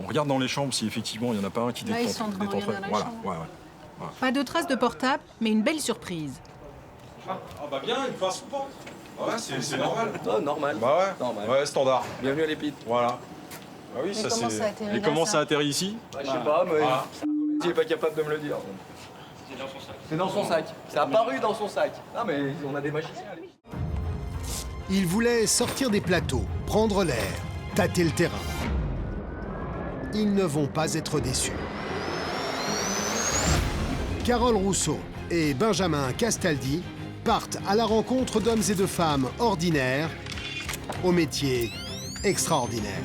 regarde dans les chambres si effectivement il n'y en a pas un qui Là, ils sont en train de regarder dans les Voilà, chambres. ouais. Pas de traces de portable, mais une belle surprise. Ah bah bien, une face ou pas? Ah ouais, c'est normal. Oh, normal. Bah ouais, Normal. ouais, standard. Bienvenue à l'Épide. Voilà. Ah oui, Mais ça comment c'est... ça atterrit Et là, comment ça ça atterrit ici? Bah, je sais pas, mais Ah. il n'est pas capable de me le dire. C'est dans son sac. C'est dans son sac. C'est apparu dans son sac. Ah, mais on a des magiciens. Ils voulaient sortir des plateaux, prendre l'air, tâter le terrain. Ils ne vont pas être déçus. Carole Rousseau et Benjamin Castaldi partent à la rencontre d'hommes et de femmes ordinaires au métier extraordinaire.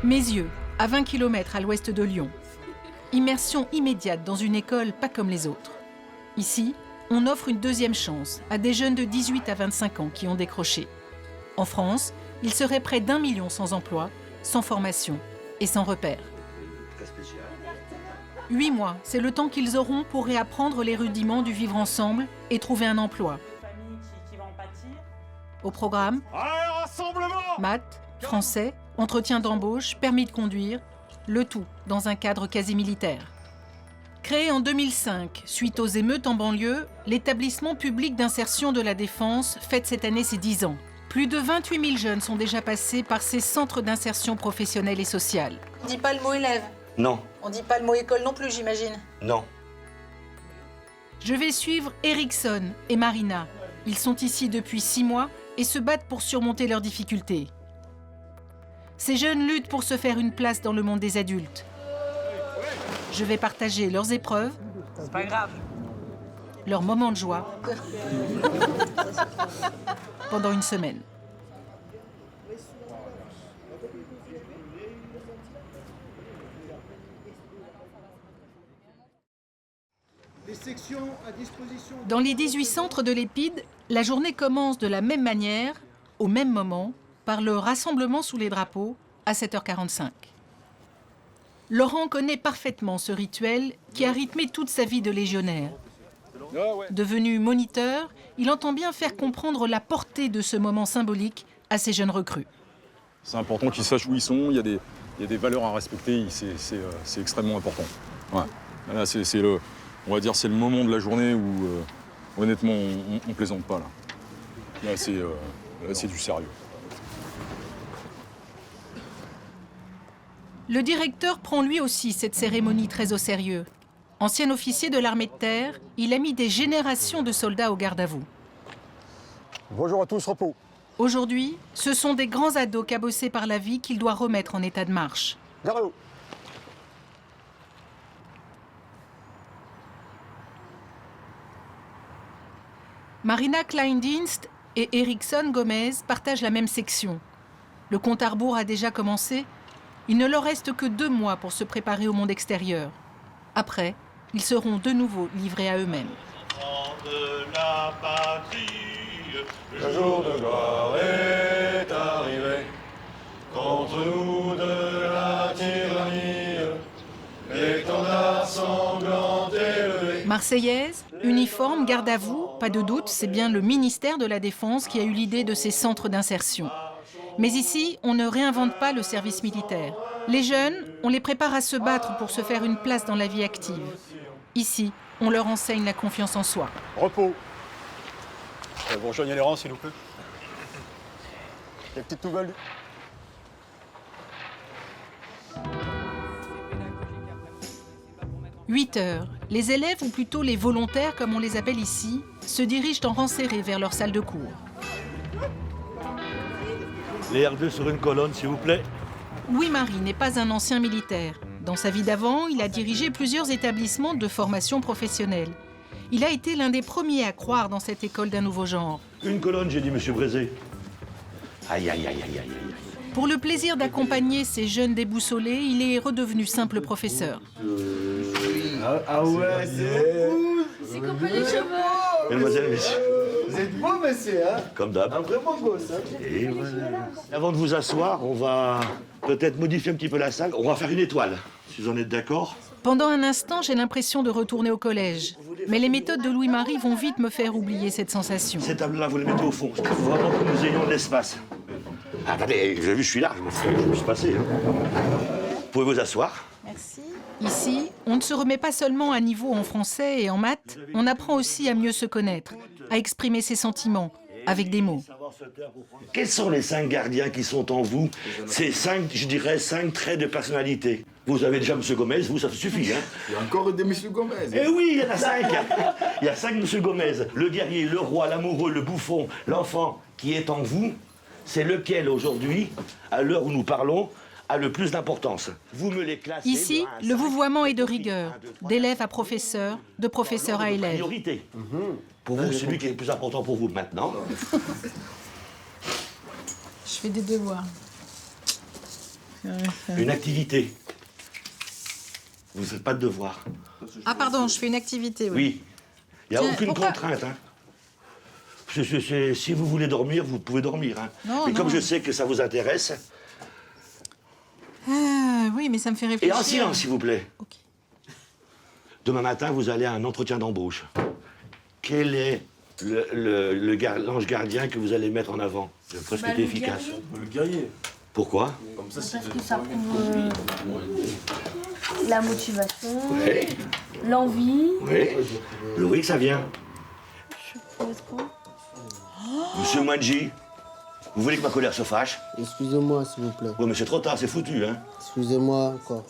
Mézieux, à 20 km à l'ouest de Lyon. Immersion immédiate dans une école pas comme les autres. Ici, on offre une deuxième chance à des jeunes de 18 à 25 ans qui ont décroché. En France, il serait près d'1 million sans emploi, sans formation et sans repère. 8 mois, c'est le temps qu'ils auront pour réapprendre les rudiments du vivre ensemble et trouver un emploi. Au programme, maths, français, entretien d'embauche, permis de conduire, le tout dans un cadre quasi militaire. Créé en 2005, suite aux émeutes en banlieue, l'établissement public d'insertion de la Défense fête cette année ses 10 ans. Plus de 28 000 jeunes sont déjà passés par ces centres d'insertion professionnelle et sociale. On dit pas le mot élève. Non. On dit pas le mot école non plus, j'imagine. Non. Je vais suivre Erickson et Marina. Ils sont ici depuis 6 mois et se battent pour surmonter leurs difficultés. Ces jeunes luttent pour se faire une place dans le monde des adultes. Je vais partager leurs épreuves, C'est pas grave. leurs moments de joie, pendant une semaine. Dans les 18 centres de l'Épide, la journée commence de la même manière, au même moment, par le rassemblement sous les drapeaux à 7h45. Laurent connaît parfaitement ce rituel qui a rythmé toute sa vie de légionnaire. Devenu moniteur, il entend bien faire comprendre la portée de ce moment symbolique à ces jeunes recrues. C'est important qu'ils sachent où ils sont, il y a des valeurs à respecter, c'est extrêmement important. Ouais. Là, on va dire c'est le moment de la journée où, honnêtement, on plaisante pas. Là c'est du sérieux. Le directeur prend lui aussi cette cérémonie très au sérieux. Ancien officier de l'armée de terre, il a mis des générations de soldats au garde à vous. Bonjour à tous, repos. Aujourd'hui, ce sont des grands ados cabossés par la vie qu'il doit remettre en état de marche. Garde à vous. Marina Kleindienst et Erickson Gomez partagent la même section. Le compte à rebours a déjà commencé. Il ne leur reste que 2 mois pour se préparer au monde extérieur. Après, ils seront de nouveau livrés à eux-mêmes. De la patrie, Le jour de gloire est arrivé, contre nous de la tyrannie, l'étendard sanglant élevé. Marseillaise, uniforme, garde à vous, pas de doute, c'est bien le ministère de la Défense qui a eu l'idée de ces centres d'insertion. Mais ici, on ne réinvente pas le service militaire. Les jeunes, on les prépare à se battre pour se faire une place dans la vie active. Ici, on leur enseigne la confiance en soi. Repos. Vous rejoignez les rangs, s'il vous plaît. Des petites nouvelles. « 8 heures, les élèves, ou plutôt les volontaires comme on les appelle ici, se dirigent en rang serré vers leur salle de cours. Les R2 sur une colonne, s'il vous plaît. Louis-Marie n'est pas un ancien militaire. Dans sa vie d'avant, il a dirigé plusieurs établissements de formation professionnelle. Il a été l'un des premiers à croire dans cette école d'un nouveau genre. Une colonne, j'ai dit, monsieur Brézé. Aïe, aïe, aïe, aïe, aïe, aïe. Pour le plaisir d'accompagner ces jeunes déboussolés, il est redevenu simple professeur. Ah ouais, c'est fou. C'est comme les cheveux. Mesdemoiselles, messieurs. Vous êtes beau, monsieur, hein? Comme d'hab. Un vraiment beau, ça. Et voilà. Avant de vous asseoir, on va peut-être modifier un petit peu la salle. On va faire une étoile, si vous en êtes d'accord. Pendant un instant, j'ai l'impression de retourner au collège. Mais les méthodes de Louis-Marie vont vite me faire oublier cette sensation. Ces tables-là, vous les mettez au fond. Parce qu'il faut vraiment que nous ayons de l'espace. Ah, attendez, vous avez vu, je suis large, je me suis passé. Hein. Vous pouvez vous asseoir. Merci. Ici, on ne se remet pas seulement à niveau en français et en maths, on apprend aussi à mieux se connaître, à exprimer ses sentiments, avec des mots. Quels sont les 5 gardiens qui sont en vous? Ces 5, je dirais, 5 traits de personnalité. Vous avez déjà M. Gomez, vous, ça suffit, hein? Il y a encore des M. Gomez. Eh oui, il y en a 5. Il y a 5 M. Gomez. Le guerrier, le roi, l'amoureux, le bouffon, l'enfant qui est en vous, c'est lequel aujourd'hui, à l'heure où nous parlons, a le plus d'importance. Vous me les classez. Ici, le vouvoiement est de rigueur, d'élève à professeur, de professeur à élève. Priorité. Pour vous, celui qui est le plus important pour vous maintenant. Je fais des devoirs. Une activité. Vous ne faites pas de devoir. Ah pardon, je fais une activité, oui. Oui. Il n'y a Tiens, aucune pourquoi contrainte. Hein. Si vous voulez dormir, vous pouvez dormir. Hein. Non, mais comme non. je sais que ça vous intéresse. Oui, mais ça me fait Et réfléchir. en silence, s'il vous plaît. Ok. Demain matin, vous allez à un entretien d'embauche. Quel est l'ange gardien que vous allez mettre en avant? C'est presque été efficace. Le guerrier. Pourquoi? Comme ça, Parce que ça prouve la motivation, Oui. l'envie. Oui. Le oui, ça vient. Monsieur Manji, vous voulez que ma colère se fâche? Excusez-moi, s'il vous plaît. Oui, mais c'est trop tard, c'est foutu, hein. Excusez-moi, encore.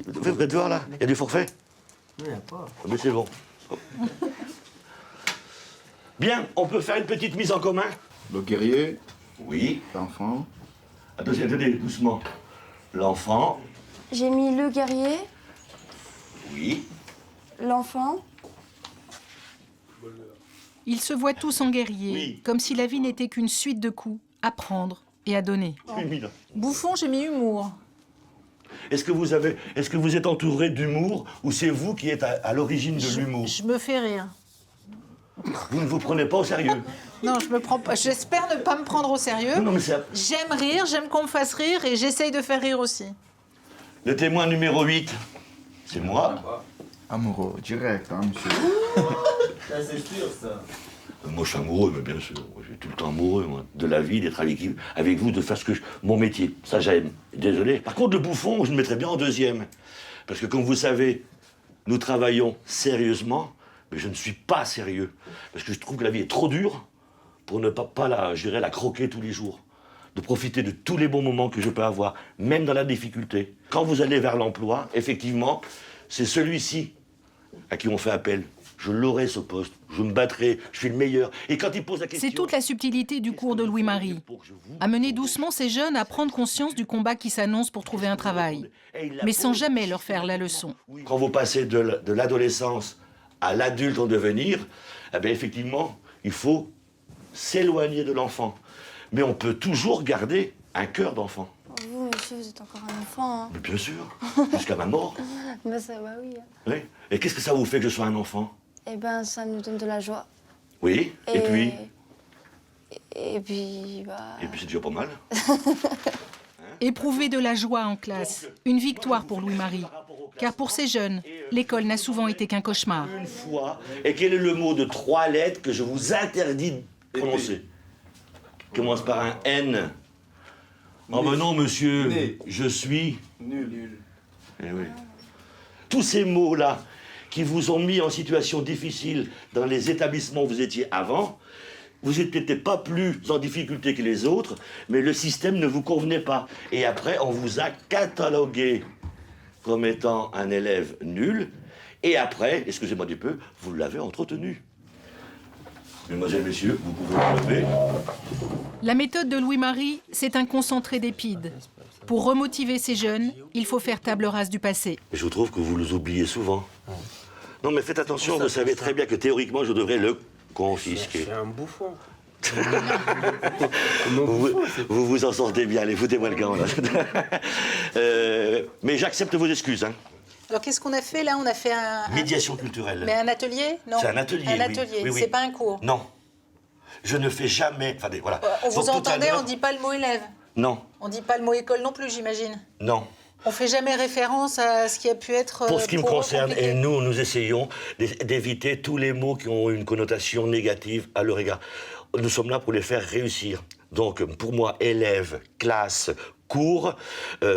Vous êtes voir là? Il y a du forfait? Non, il n'y a pas. Mais c'est bon. Bien, on peut faire une petite mise en commun? Le guerrier, Oui. l'enfant. Attendez, doucement. L'enfant, J'ai mis le guerrier, oui. l'enfant. Ils se voient tous en guerriers, Oui. comme si la vie n'était qu'une suite de coups, à prendre et à donner. Bouffon, j'ai mis humour. Est-ce que vous êtes entouré d'humour ou c'est vous qui êtes à l'origine de l'humour? Je me fais rire. Vous ne vous prenez pas au sérieux? Non, je me prends pas. J'espère ne pas me prendre au sérieux. Non, mais c'est J'aime rire, j'aime qu'on me fasse rire et j'essaye de faire rire aussi. le témoin numéro 8. C'est moi. Amoureux, direct, hein, monsieur. C'est sûr, ça. Moi, je suis amoureux, mais bien sûr. Je suis tout le temps amoureux, moi, de la vie, d'être avec vous, de faire mon métier. Ça, j'aime. Désolé. Par contre, le bouffon, je le mettrais bien en deuxième. Parce que, comme vous savez, nous travaillons sérieusement, mais je ne suis pas sérieux. Parce que je trouve que la vie est trop dure pour ne pas la croquer tous les jours. De profiter de tous les bons moments que je peux avoir, même dans la difficulté. Quand vous allez vers l'emploi, effectivement, c'est celui-ci à qui on fait appel. Je l'aurai, ce poste. Je me battrai. Je suis le meilleur. Et quand il pose la question... C'est toute la subtilité du cours de Louis-Marie. Amener doucement ces jeunes à prendre conscience du combat qui s'annonce pour trouver un travail, mais sans jamais leur faire la leçon. Quand vous passez de l'adolescence à l'adulte en devenir, eh bien, effectivement, il faut s'éloigner de l'enfant. Mais on peut toujours garder un cœur d'enfant. Vous, monsieur, vous êtes encore un enfant. Hein. Mais bien sûr, jusqu'à ma mort. Ben ça, bah oui. Oui. Et qu'est-ce que ça vous fait que je sois un enfant? Eh ben, ça nous donne de la joie. Oui. Et puis? Et puis, bah... Et puis c'est déjà pas mal. Éprouver de la joie en classe, une victoire pour Louis-Marie. Car pour ces jeunes, l'école n'a souvent été qu'un cauchemar. Une fois. Et quel est le mot de 3 lettres que je vous interdis de prononcer? Commence par un N. Oh ben non, monsieur, je suis... Nul. Eh oui. Tous ces mots-là qui vous ont mis en situation difficile dans les établissements où vous étiez avant, vous n'étiez pas plus en difficulté que les autres, mais le système ne vous convenait pas. Et après, on vous a catalogué comme étant un élève nul, et après, excusez-moi du peu, vous l'avez entretenu. Mesdemoiselles, messieurs, vous pouvez vous lever. La méthode de Louis-Marie, c'est un concentré d'Épide. Pour remotiver ces jeunes, il faut faire table rase du passé. Je trouve que vous les oubliez souvent. Non, mais faites attention, vous savez très bien que théoriquement, je devrais le confisquer. C'est un bouffon. Vous vous en sortez bien, allez, foutez-moi le camp, là. Mais j'accepte vos excuses, hein. Alors qu'est-ce qu'on a fait là? On a fait un... Médiation culturelle. Mais un atelier? Non. C'est un atelier, Un oui. atelier, Oui, oui. c'est pas un cours. Non. Je ne fais jamais... Enfin, voilà. On vous Donc, tout à entendait, l'heure- on dit pas le mot élève. Non, On dit pas le mot école non plus, j'imagine. non. On fait jamais référence à ce qui a pu être... Pour ce qui me eux, concerne, compliqué. et nous essayons d'éviter tous les mots qui ont une connotation négative à leur égard. Nous sommes là pour les faire réussir. Donc, pour moi, élève, classe, cours,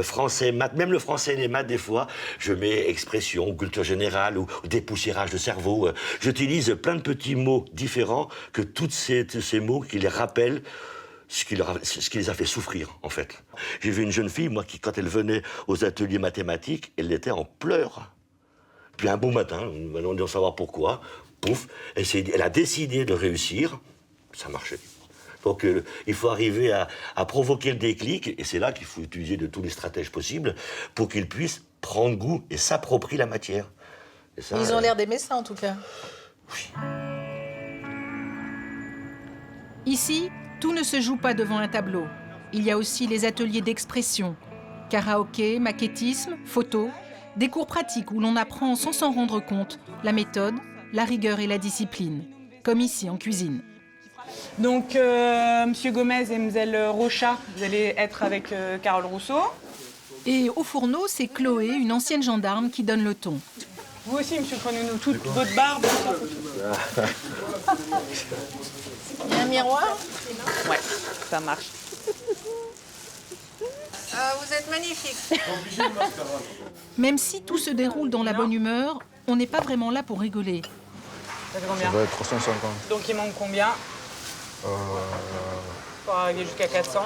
français, maths, même le français et les maths, des fois, je mets expression, culture générale ou dépoussiérage de cerveau. J'utilise plein de petits mots différents que tous ces mots qui les rappellent ce qui les a fait souffrir, en fait. J'ai vu une jeune fille, moi, qui, quand elle venait aux ateliers mathématiques, elle était en pleurs. Puis un beau matin, on doit savoir pourquoi, pouf, elle a décidé de réussir, ça marchait. Donc il faut arriver à provoquer le déclic, et c'est là qu'il faut utiliser de tous les stratèges possibles pour qu'ils puissent prendre goût et s'approprier la matière. Et ça, Ils ont l'air d'aimer ça, en tout cas. Ici, tout ne se joue pas devant un tableau. Il y a aussi les ateliers d'expression, karaoké, maquettisme, photo, des cours pratiques où l'on apprend sans s'en rendre compte la méthode, la rigueur et la discipline, comme ici en cuisine. Donc, Monsieur Gomez et Mlle Rocha, vous allez être avec Carole Rousseau. Et au fourneau, c'est Chloé, une ancienne gendarme, qui donne le ton. Vous aussi, Monsieur Prenez-nous toute votre barbe. Il y a un miroir? Ouais, ça marche. Vous êtes magnifique. Même si tout se déroule dans la bonne humeur, on n'est pas vraiment là pour rigoler. Ça fait combien? Ça va être 350. Donc, il manque combien? Pour arriver jusqu'à 400.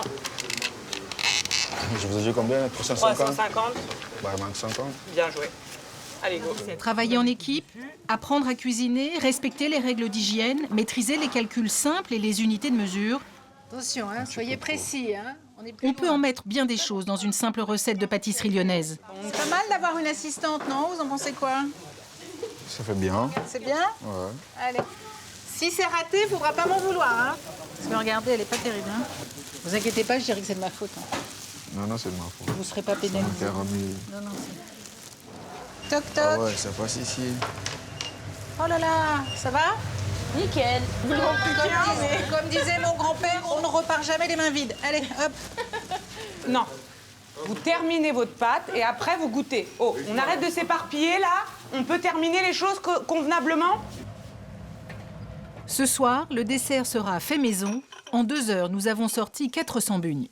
Je vous ai dit combien? 350? 350. Bah, il manque 50. Bien joué. Allez, go. Travailler en équipe, apprendre à cuisiner, respecter les règles d'hygiène, maîtriser les calculs simples et les unités de mesure. Attention, hein, soyez précis. Hein. On peut en mettre bien des choses dans une simple recette de pâtisserie lyonnaise. C'est pas mal d'avoir une assistante, non? Vous en pensez quoi? Ça fait bien. C'est bien? Ouais. Allez. Si c'est raté, il faudra pas m'en vouloir. Hein. Parce que regardez, elle est pas terrible. Hein. Vous inquiétez pas, je dirais que c'est de ma faute. Hein. Non, c'est de ma faute. Vous serez pas pénalisé. Non, non, toc, toc. Ah ouais, ça passe ici. Oh là là, ça va? Nickel. Comme disait mon grand-père, on ne repart jamais les mains vides. Allez, hop. Non. Vous terminez votre pâte et après vous goûtez. Oh, on arrête de s'éparpiller là? On peut terminer les choses convenablement? Ce soir, le dessert sera fait maison. En 2 heures, nous avons sorti 400 bugnes.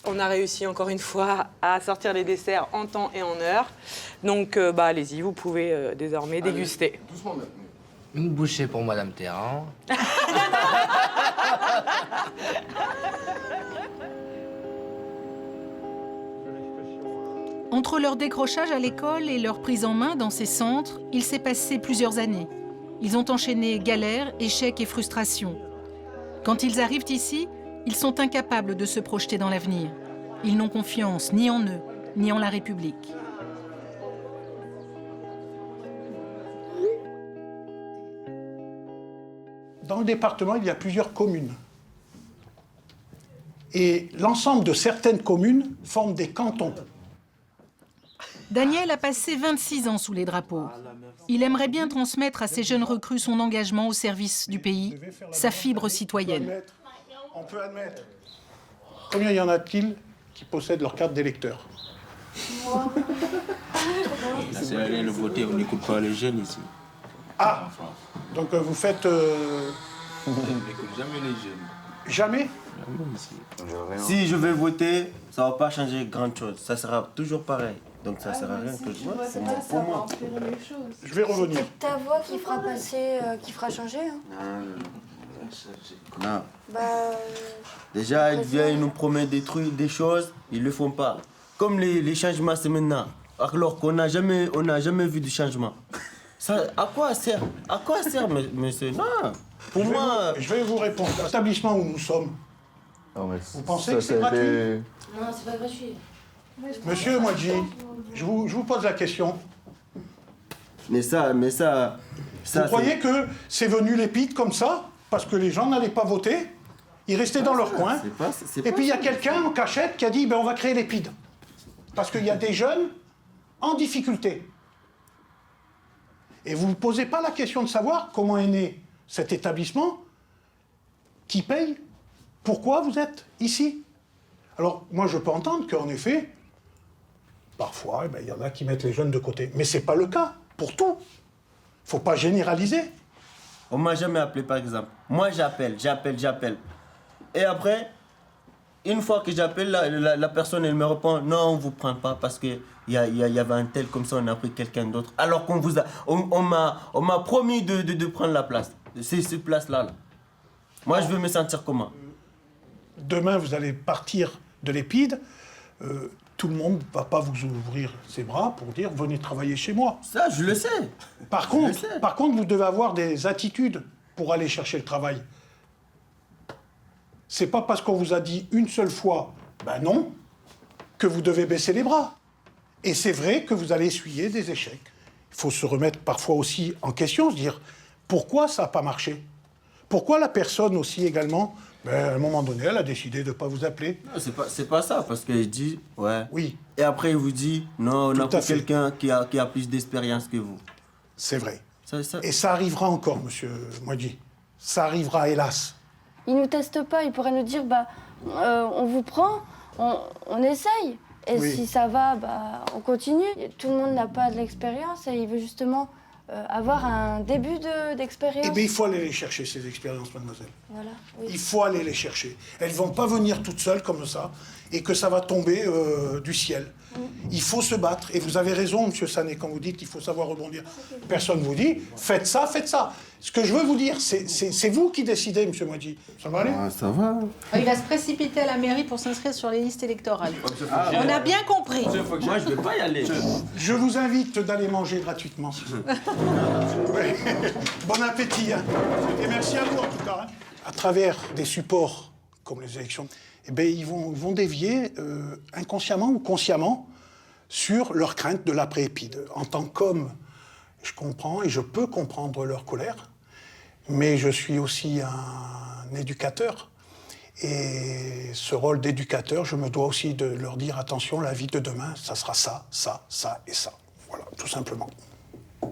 On a réussi encore une fois à sortir les desserts en temps et en heure. Donc, allez-y, vous pouvez désormais déguster. Doucement maintenant. Une bouchée pour Madame Terran. Entre leur décrochage à l'école et leur prise en main dans ces centres, il s'est passé plusieurs années. Ils ont enchaîné galères, échecs et frustrations. Quand ils arrivent ici, ils sont incapables de se projeter dans l'avenir. Ils n'ont confiance ni en eux, ni en la République. Dans le département, il y a plusieurs communes. Et l'ensemble de certaines communes forment des cantons. Daniel a passé 26 ans sous les drapeaux. Il aimerait bien transmettre à ces jeunes recrues son engagement au service du pays, sa fibre citoyenne. On peut admettre. Combien y en a-t-il qui possèdent leur carte d'électeur? Ça sert à rien de voter, on n'écoute pas les jeunes ici. Ah, donc vous faites... On n'écoute jamais les jeunes. Jamais? Jamais ici. Si je vais voter, ça ne va pas changer grand-chose. Ça sera toujours pareil. Donc ça sert à rien que je vote. C'est pour moi. Je vais revenir. C'est ta voix qui fera passer, qui fera changer. Hein. Non. Bah, Déjà, ils viennent, ils nous promettent des trucs, des choses, ils ne le font pas. Comme les changements, c'est maintenant. Alors qu'on n'a jamais vu de changement. Ça, à quoi sert? À quoi sert, monsieur? Non. Pour moi... Je vais vous répondre. L'établissement où nous sommes, vous pensez que c'est gratuit? Non, c'est pas gratuit. Monsieur Moadji, je vous pose la question. Mais ça... Vous croyez que c'est venu l'épide comme ça, parce que les gens n'allaient pas voter? Ils restaient dans leur coin. Et puis il y a quelqu'un en cachette qui a dit, on va créer l'épide. Parce qu'il y a des jeunes en difficulté. Et vous ne posez pas la question de savoir comment est né cet établissement, qui paye, pourquoi vous êtes ici. Alors, moi, je peux entendre qu'en effet, parfois, il y en a qui mettent les jeunes de côté. Mais ce n'est pas le cas pour tout. Il ne faut pas généraliser. On ne m'a jamais appelé, par exemple. Moi, j'appelle. Et après, une fois que j'appelle, la personne, elle me répond, non, on ne vous prend pas parce qu'il y avait un tel, comme ça, on a pris quelqu'un d'autre. Alors on m'a promis de prendre la place. C'est cette place-là. Moi, je veux me sentir comment? Demain, vous allez partir de l'épide. Tout le monde ne va pas vous ouvrir ses bras pour dire, venez travailler chez moi. Ça, je le sais. Par contre, vous devez avoir des attitudes pour aller chercher le travail. C'est pas parce qu'on vous a dit une seule fois, non, que vous devez baisser les bras. Et c'est vrai que vous allez essuyer des échecs. Il faut se remettre parfois aussi en question, se dire, pourquoi ça n'a pas marché? Pourquoi la personne aussi également, à un moment donné, elle a décidé de ne pas vous appeler? Non, c'est pas ça, parce qu'il dit, ouais. Oui. Et après, il vous dit, non, on a pris quelqu'un qui a plus d'expérience que vous. C'est vrai. Et ça arrivera encore, monsieur Moadji. Ça arrivera, hélas. Ils nous testent pas, ils pourraient nous dire, on vous prend, on essaye. Et si ça va, on continue. Tout le monde n'a pas de l'expérience et il veut justement avoir un début d'expérience. Eh bien, il faut aller les chercher, ces expériences, mademoiselle. Voilà, oui. Il faut aller les chercher. Elles ne vont pas venir toutes seules comme ça et que ça va tomber du ciel. Il faut se battre. Et vous avez raison, monsieur Sané, quand vous dites qu'il faut savoir rebondir. Personne ne vous dit, faites ça, faites ça. Ce que je veux vous dire, c'est vous qui décidez, monsieur Moadji. Ça va aller? Ça va. Il va se précipiter à la mairie pour s'inscrire sur les listes électorales. On a bien compris. Moi, je ne vais pas y aller. Je vous invite d'aller manger gratuitement. Ouais. Bon appétit. Et merci à vous, en tout cas. À travers des supports comme les élections, ils vont dévier inconsciemment ou consciemment sur leur crainte de l'après-épide. En tant qu'homme, je comprends et je peux comprendre leur colère, mais je suis aussi un éducateur. Et ce rôle d'éducateur, je me dois aussi de leur dire, attention, la vie de demain, ça sera ça, ça, ça et ça. Voilà, tout simplement.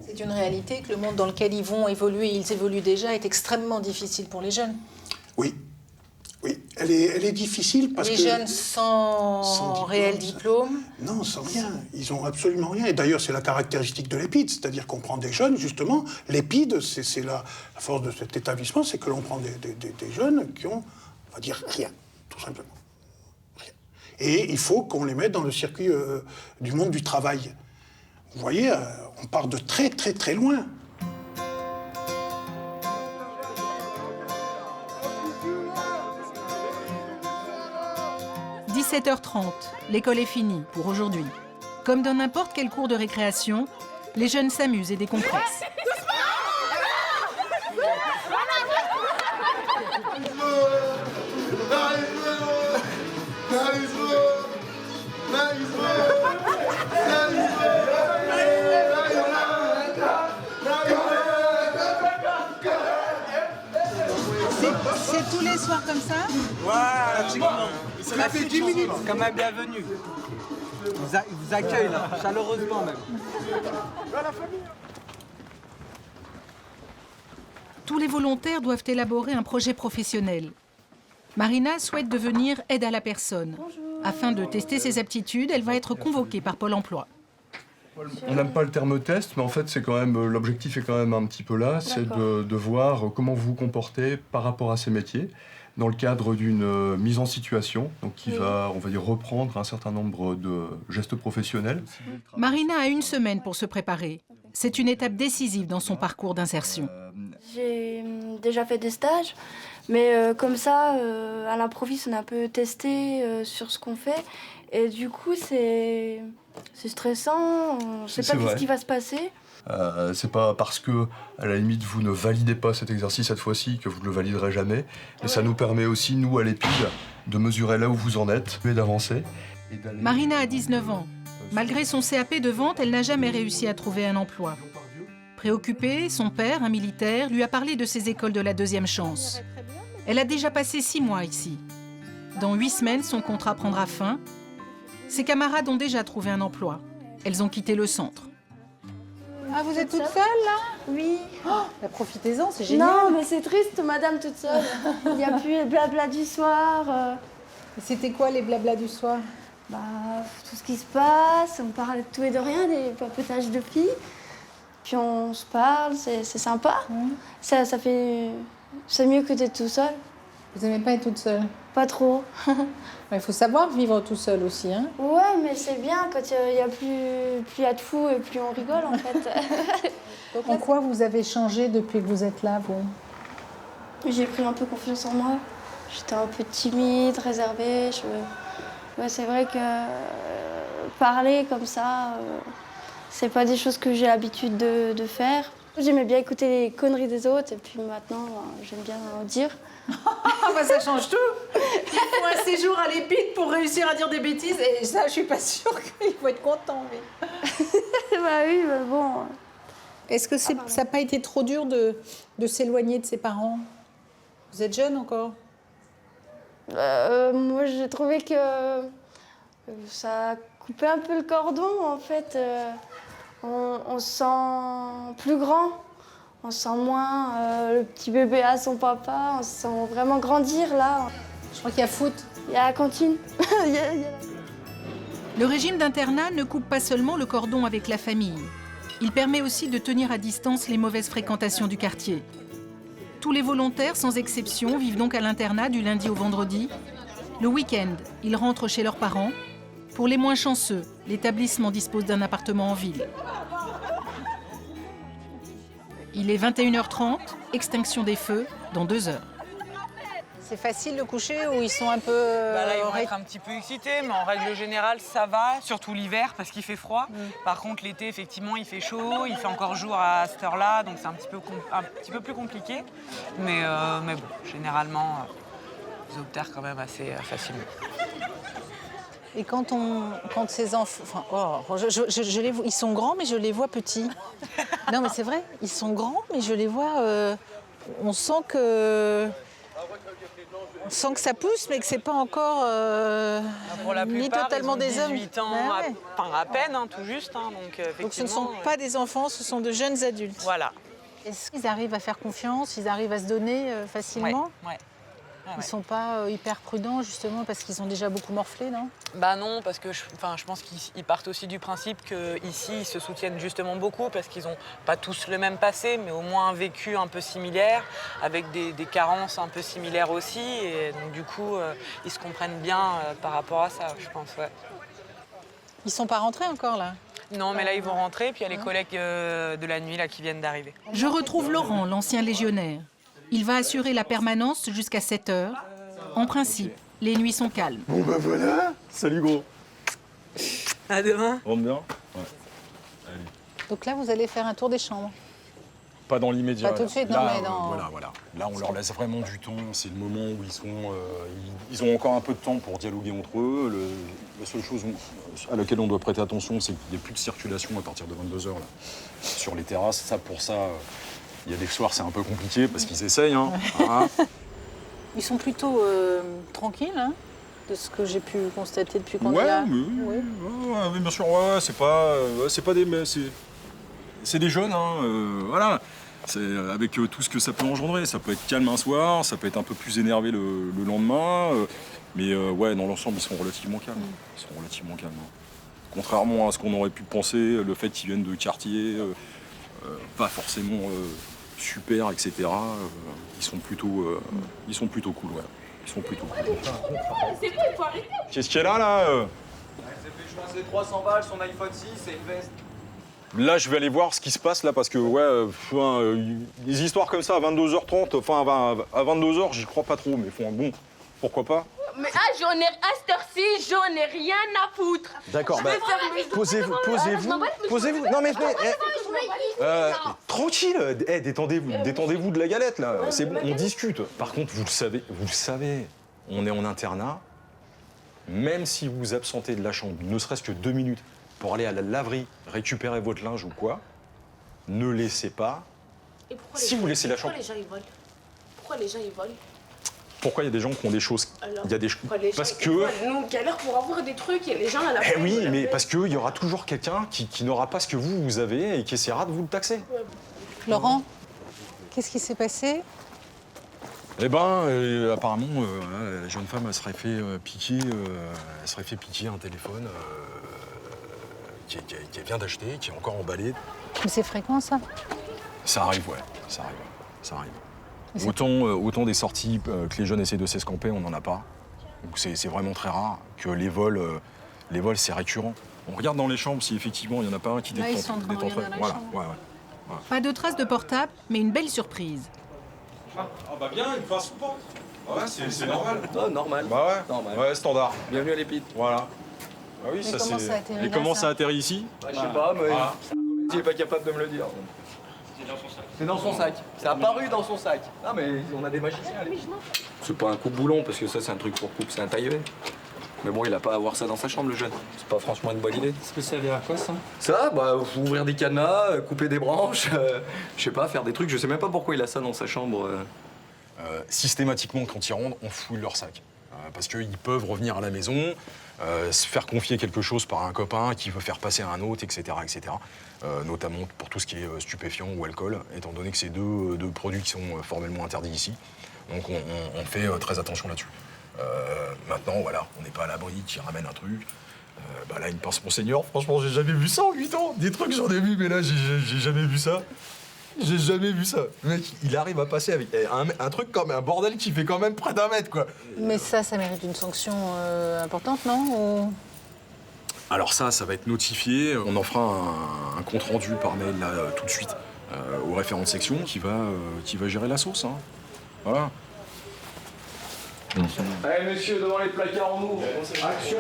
C'est une réalité que le monde dans lequel ils vont évoluer, ils évoluent déjà, est extrêmement difficile pour les jeunes. Oui. Oui, elle est difficile parce que... Les jeunes sans réel diplôme? Non, sans rien. Ils ont absolument rien. Et d'ailleurs, c'est la caractéristique de l'épide. C'est-à-dire qu'on prend des jeunes, justement. L'épide, c'est la force de cet établissement, c'est que l'on prend des jeunes qui ont, on va dire, rien, tout simplement. Rien. Et il faut qu'on les mette dans le circuit du monde du travail. Vous voyez, on part de très, très, très loin. « 17h30, l'école est finie pour aujourd'hui. Comme dans n'importe quel cours de récréation, les jeunes s'amusent et décompressent. C'est tous les soirs comme ça? Voilà, ça fait 10 minutes. Comme un bienvenu. Ils vous accueillent là, chaleureusement même. Tous les volontaires doivent élaborer un projet professionnel. Marina souhaite devenir aide à la personne. Afin de tester ses aptitudes, elle va être convoquée par Pôle emploi. On n'aime pas le terme test, mais en fait, c'est quand même l'objectif est quand même un petit peu là, c'est de voir comment vous vous comportez par rapport à ces métiers, dans le cadre d'une mise en situation, donc qui va, on va dire, reprendre un certain nombre de gestes professionnels. Marina a 1 semaine pour se préparer. C'est une étape décisive dans son parcours d'insertion. J'ai déjà fait des stages, mais comme ça, à l'improviste, on a un peu testé sur ce qu'on fait. Et du coup, c'est stressant, on ne sait pas ce qui va se passer. C'est pas parce que, à la limite, vous ne validez pas cet exercice cette fois-ci que vous ne le validerez jamais. Mais ça nous permet aussi, nous, à l'EPID, de mesurer là où vous en êtes et d'avancer. Marina a 19 ans. Malgré son CAP de vente, elle n'a jamais réussi à trouver un emploi. Préoccupée, son père, un militaire, lui a parlé de ses écoles de la deuxième chance. Elle a déjà passé 6 mois ici. Dans 8 semaines, son contrat prendra fin. Ses camarades ont déjà trouvé un emploi. Elles ont quitté le centre. Ah, vous êtes toute seule, là? Oui. Bah, profitez-en, c'est génial. Non, mais c'est triste, madame toute seule. Il n'y a plus le blabla du soir. C'était quoi les blablas du soir? Bah, tout ce qui se passe, on parle de tout et de rien, des papotages de filles. Puis on se parle, c'est sympa. Ça fait... C'est mieux que d'être tout seul. Vous n'aimez pas être toute seule? Pas trop. Il faut savoir vivre tout seul aussi, hein? Ouais, mais c'est bien quand il y a plus à de fou et plus on rigole, en fait. En quoi vous avez changé depuis que vous êtes là, vous? J'ai pris un peu confiance en moi. J'étais un peu timide, réservée. Ouais, c'est vrai que parler comme ça, c'est pas des choses que j'ai l'habitude de faire. J'aimais bien écouter les conneries des autres et puis maintenant, j'aime bien en dire. Bah, ça change tout. Il faut un séjour à l'EPID pour réussir à dire des bêtises et ça, je suis pas sûre qu'il faut être content. Mais... Bah oui, mais bon... Est-ce que ça n'a pas été trop dur de s'éloigner de ses parents? Vous êtes jeune encore? Moi, j'ai trouvé que ça coupait un peu le cordon, en fait. On se sent plus grand, on sent moins le petit bébé à son papa, on se sent vraiment grandir, là. Je crois qu'il y a foot. Il y a la cantine. Le régime d'internat ne coupe pas seulement le cordon avec la famille. Il permet aussi de tenir à distance les mauvaises fréquentations du quartier. Tous les volontaires, sans exception, vivent donc à l'internat du lundi au vendredi. Le week-end, ils rentrent chez leurs parents. Pour les moins chanceux, l'établissement dispose d'un appartement en ville. Il est 21h30, extinction des feux dans 2 heures. C'est facile de coucher ou ils sont un peu... Là, ils vont être un petit peu excités, mais en règle générale, ça va, surtout l'hiver, parce qu'il fait froid. Par contre, l'été, effectivement, il fait chaud, il fait encore jour à cette heure-là, donc c'est un petit peu plus compliqué. Mais bon, généralement, ils obtèrent quand même assez facilement. Et quand ces enfants... Enfin, je les vois, ils sont grands, mais je les vois petits. Non, mais c'est vrai, ils sont grands, mais je les vois... on sent que ça pousse, mais que c'est pas encore pour la ni plupart, totalement ils ont des hommes. 18 ans, Ouais. à peine, hein, tout juste. Hein, donc ce ne sont pas des enfants, ce sont de jeunes adultes. Voilà. Est-ce qu'ils arrivent à faire confiance, ils arrivent à se donner facilement? Ouais. Ils ne sont pas hyper prudents, justement, parce qu'ils ont déjà beaucoup morflé, non? Bah non, parce que je pense qu'ils partent aussi du principe qu'ici, ils se soutiennent justement beaucoup, parce qu'ils n'ont pas tous le même passé, mais au moins un vécu un peu similaire, avec des carences un peu similaires aussi. Et donc, du coup, ils se comprennent bien par rapport à ça, je pense, ouais. Ils ne sont pas rentrés encore, là? Non, mais là, ils vont rentrer, puis il y a les collègues de la nuit là, qui viennent d'arriver. Je retrouve Laurent, l'ancien légionnaire. Il va assurer la permanence jusqu'à 7 heures. En principe, les nuits sont calmes. Bon ben voilà. Salut gros. À demain. Rentre bien. Ouais. Allez. Donc là, vous allez faire un tour des chambres? Pas dans l'immédiat. Pas tout de suite, là, non, mais dans... Voilà. Là, on leur laisse vraiment du temps. C'est le moment où ils ont encore un peu de temps pour dialoguer entre eux. La seule chose à laquelle on doit prêter attention, c'est qu'il n'y ait plus de circulation à partir de 22h là, sur les terrasses. Pour ça, il y a des soirs, c'est un peu compliqué parce qu'ils essayent. Hein. Ils sont plutôt tranquilles, hein, de ce que j'ai pu constater depuis qu'on est là. Oui, bien sûr. Ouais, c'est pas des... Mais c'est des jeunes, hein, voilà. C'est avec tout ce que ça peut engendrer. Ça peut être calme un soir, ça peut être un peu plus énervé le lendemain. Mais ouais, dans l'ensemble, ils sont relativement calmes. Contrairement à ce qu'on aurait pu penser, le fait qu'ils viennent de quartiers, pas forcément super, etc. Ils sont plutôt cool, ouais. Ils sont plutôt cool. C'est quoi, il faut arrêter. Qu'est-ce qu'il y a là Elle s'est fait choisir 300 balles, son iPhone 6 et une veste. Là, je vais aller voir ce qui se passe là parce que des histoires comme ça à 22h30, enfin à 22h, j'y crois pas trop, mais bon, pourquoi pas. Mais j'en ai à cette heure-ci, j'en ai rien à foutre. D'accord, bah, posez-vous. Non mais tranquille, détendez-vous de la galette là. C'est bon, on discute. Par contre, vous le savez, on est en internat. Même si vous vous absentez de la chambre, ne serait-ce que 2 minutes, pour aller à la laverie, récupérer votre linge ou quoi, ne laissez pas. Et pourquoi Si vous laissez la chambre. Pourquoi les gens ils volent? Pourquoi les gens ils volent? Pourquoi il y a des gens qui ont des choses? Alors, Il y a des parce que. Nous on galère pour avoir des trucs et les gens à la fin. Eh oui, mais parce qu'il y aura toujours quelqu'un qui n'aura pas ce que vous avez et qui essaiera de vous le taxer. Laurent, qu'est-ce qui s'est passé? Eh ben, apparemment, la jeune femme, elle serait fait piquer un téléphone qu'elle vient d'acheter, qui est encore emballé. Mais c'est fréquent, ça? Ça arrive, ouais, ça arrive. Autant des sorties que les jeunes essaient de s'escamper, on n'en a pas. Donc c'est vraiment très rare que les vols, c'est récurrent. On regarde dans les chambres si effectivement il n'y en a pas un qui détenterait. Voilà, ouais. Pas de traces de portable, mais une belle surprise. Ah bah bien, une face ou pas? Ouais, c'est normal. Oh, normal. Bah ouais, normal. Ouais, standard. Bienvenue à l'Épide. Voilà. Ah oui, mais ça comment c'est. ça atterrit Et là, comment ça ça atterrit ici? Bah, je sais pas, mais il est pas capable de me le dire. C'est dans son sac. C'est dans son sac. C'est apparu dans son sac. Ah mais on a des magiciens à l'Épide. C'est pas un coupe-boulon parce que ça c'est un truc pour coupe, c'est un taille-V. Mais bon, il a pas à avoir ça dans sa chambre, le jeune. C'est pas franchement une bonne idée. Ça peut servir à quoi, ça? Ça, bah, ouvrir des cadenas, couper des branches, je sais pas, faire des trucs. Je sais même pas pourquoi il a ça dans sa chambre. Systématiquement, quand ils rentrent, on fouille leur sac. Parce qu'ils peuvent revenir à la maison, se faire confier quelque chose par un copain qui veut faire passer à un autre, etc. Notamment pour tout ce qui est stupéfiant ou alcool, étant donné que c'est deux produits qui sont formellement interdits ici. Donc on fait très attention là-dessus. Maintenant, voilà, on n'est pas à l'abri qui ramène un truc. Bah là, une pince Monseigneur, franchement, j'ai jamais vu ça en 8 ans. Des trucs, j'en ai vu, mais là, j'ai jamais vu ça. J'ai jamais vu ça. Le mec, il arrive à passer avec un truc comme un bordel qui fait quand même près d'1 mètre, quoi. Mais ça mérite une sanction importante, non? Ou... Alors ça va être notifié. On en fera un compte-rendu par mail, là, tout de suite, au référent de section qui va gérer la sauce, hein. Voilà. Allez, monsieur, devant les placards, on ouvre. Action.